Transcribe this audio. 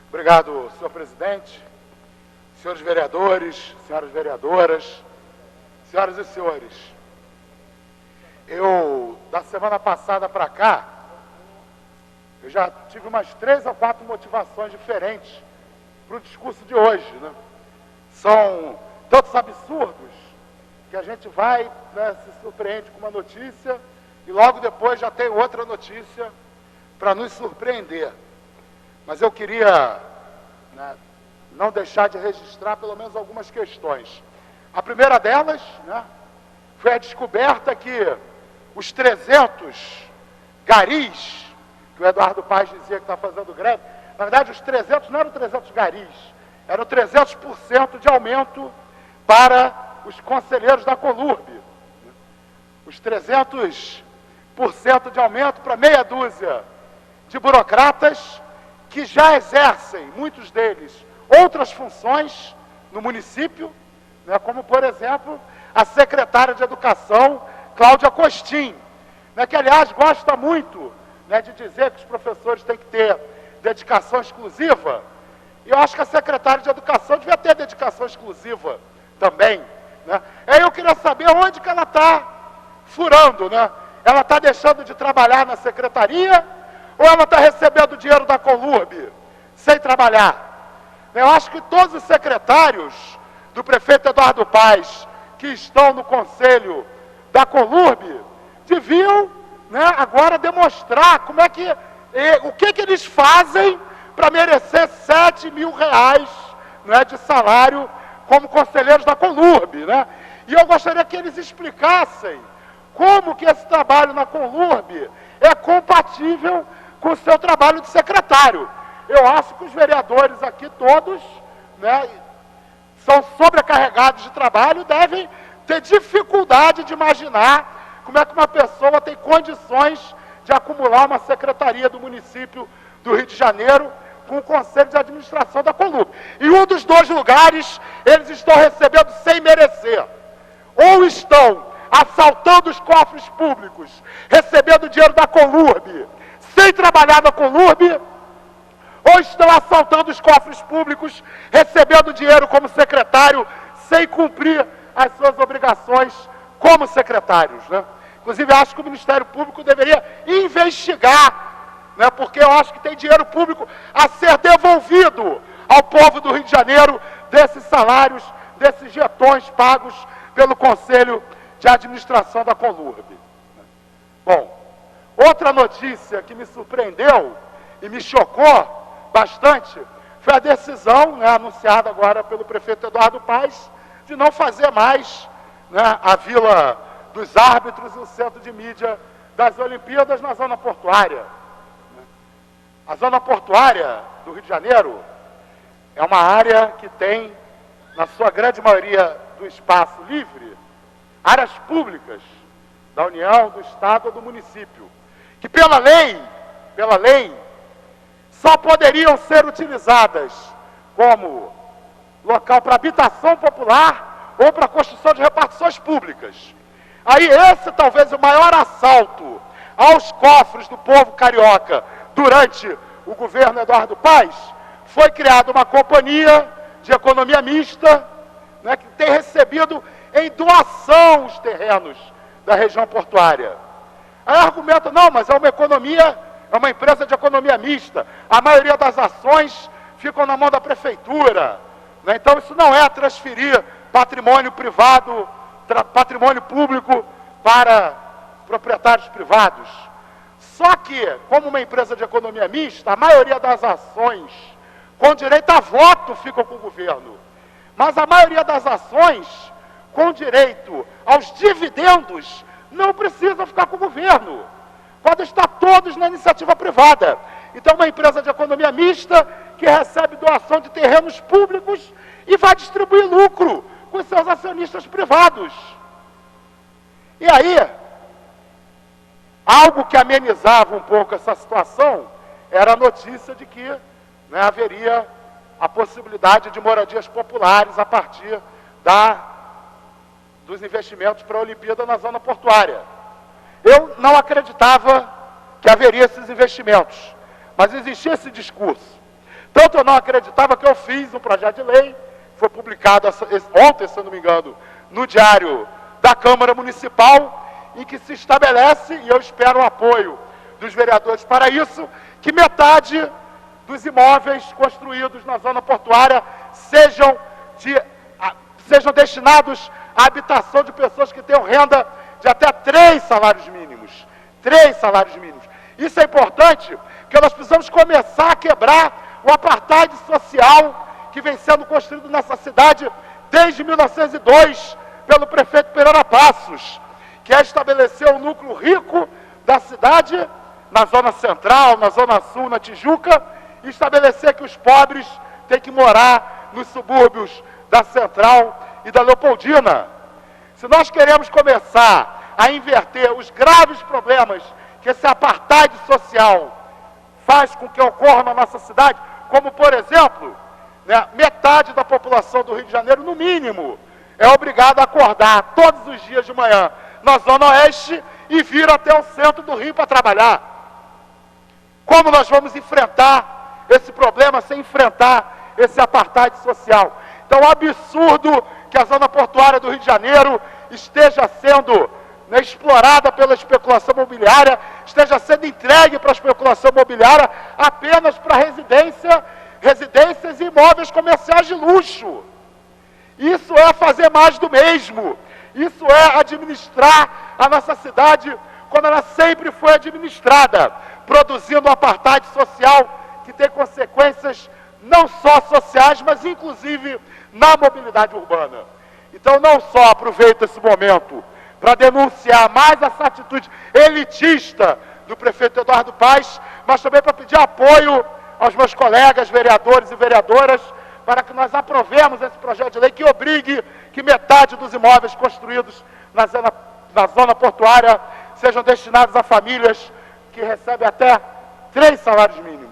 Obrigado, senhor presidente, senhores vereadores, senhoras vereadoras, senhoras e senhores. Da semana passada para cá, eu já tive umas 3 ou 4 motivações diferentes para o discurso de hoje, né? São tantos absurdos que a gente vai, né, se surpreende com uma notícia e logo depois já tem outra notícia para nos surpreender. Mas eu queria, né, não deixar de registrar pelo menos algumas questões. A primeira delas, né, foi a descoberta que os 300 garis, que o Eduardo Paes dizia que está fazendo greve, na verdade os 300 não eram 300 garis, eram 300% de aumento para os conselheiros da Conlurb. Os 300% de aumento para meia dúzia de burocratas que já exercem, muitos deles, outras funções no município, né, como, por exemplo, a secretária de Educação, Cláudia Costin, né, que, aliás, gosta muito, né, de dizer que os professores têm que ter dedicação exclusiva. E eu acho que a secretária de Educação devia ter dedicação exclusiva também, né? Aí eu queria saber onde que ela está furando, né? Ela está deixando de trabalhar na secretaria ou ela está recebendo dinheiro da Conlurb sem trabalhar? Eu acho que todos os secretários do prefeito Eduardo Paes que estão no conselho da Conlurb deviam, né, agora demonstrar como é que, o que eles fazem para merecer R$7 mil, né, de salário como conselheiros da Conlurb, né? E eu gostaria que eles explicassem como que esse trabalho na Conlurb é compatível com o seu trabalho de secretário. Eu acho que os vereadores aqui todos, né, são sobrecarregados de trabalho, devem ter dificuldade de imaginar como é que uma pessoa tem condições de acumular uma secretaria do município do Rio de Janeiro com o Conselho de Administração da Conlurb. E um dos 2 lugares, eles estão recebendo sem merecer. Ou estão assaltando os cofres públicos, recebendo dinheiro da Conlurb, sem trabalhar na Conlurb, ou estão assaltando os cofres públicos, recebendo dinheiro como secretário, sem cumprir as suas obrigações como secretários, né? Inclusive, acho que o Ministério Público deveria investigar, né, porque eu acho que tem dinheiro público a ser devolvido ao povo do Rio de Janeiro desses salários, desses jetões pagos pelo Conselho de Administração da Conlurb. Bom, outra notícia que me surpreendeu e me chocou bastante foi a decisão, né, anunciada agora pelo prefeito Eduardo Paes de não fazer mais, né, a Vila dos Árbitros e o Centro de Mídia das Olimpíadas na zona portuária. A zona portuária do Rio de Janeiro é uma área que tem, na sua grande maioria do espaço livre, áreas públicas da União, do Estado ou do município, que pela lei, só poderiam ser utilizadas como local para habitação popular ou para construção de repartições públicas. Aí esse talvez o maior assalto aos cofres do povo carioca durante o governo Eduardo Paes, foi criada uma companhia de economia mista, né, que tem recebido em doação os terrenos da região portuária. Aí argumenta, não, mas é uma empresa de economia mista, a maioria das ações ficam na mão da prefeitura, né, então isso não é transferir patrimônio privado, patrimônio público para proprietários privados. Só que, como uma empresa de economia mista, a maioria das ações com direito a voto ficam com o governo. Mas a maioria das ações com direito aos dividendos não precisam ficar com o governo. Podem estar todos na iniciativa privada. Então, uma empresa de economia mista que recebe doação de terrenos públicos e vai distribuir lucro com seus acionistas privados. E aí, algo que amenizava um pouco essa situação era a notícia de que, né, haveria a possibilidade de moradias populares a partir dos investimentos para a Olimpíada na zona portuária. Eu não acreditava que haveria esses investimentos, mas existia esse discurso. Tanto eu não acreditava que eu fiz um projeto de lei, foi publicado ontem, se eu não me engano, no Diário da Câmara Municipal, em que se estabelece, e eu espero o apoio dos vereadores para isso, que metade dos imóveis construídos na zona portuária sejam destinados à habitação de pessoas que tenham renda de até 3 salários mínimos. 3 salários mínimos. Isso é importante, porque nós precisamos começar a quebrar o apartheid social que vem sendo construído nessa cidade desde 1902 pelo prefeito Pereira Passos, que é estabelecer um núcleo rico da cidade, na zona central, na zona sul, na Tijuca, e estabelecer que os pobres têm que morar nos subúrbios da Central e da Leopoldina. Se nós queremos começar a inverter os graves problemas que esse apartheid social faz com que ocorra na nossa cidade, como, por exemplo, metade da população do Rio de Janeiro, no mínimo, é obrigada a acordar todos os dias de manhã na Zona Oeste e vir até o centro do Rio para trabalhar. Como nós vamos enfrentar esse problema sem enfrentar esse apartheid social? Então, é um absurdo que a zona portuária do Rio de Janeiro esteja sendo explorada pela especulação imobiliária, esteja sendo entregue para a especulação imobiliária apenas para residências e imóveis comerciais de luxo. Isso é fazer mais do mesmo. Isso é administrar a nossa cidade como ela sempre foi administrada, produzindo um apartheid social que tem consequências não só sociais, mas inclusive na mobilidade urbana. Então não só aproveito esse momento para denunciar mais essa atitude elitista do prefeito Eduardo Paes, mas também para pedir apoio aos meus colegas vereadores e vereadoras para que nós aprovemos esse projeto de lei que obrigue que metade dos imóveis construídos na zona portuária sejam destinados a famílias que recebem até 3 salários mínimos.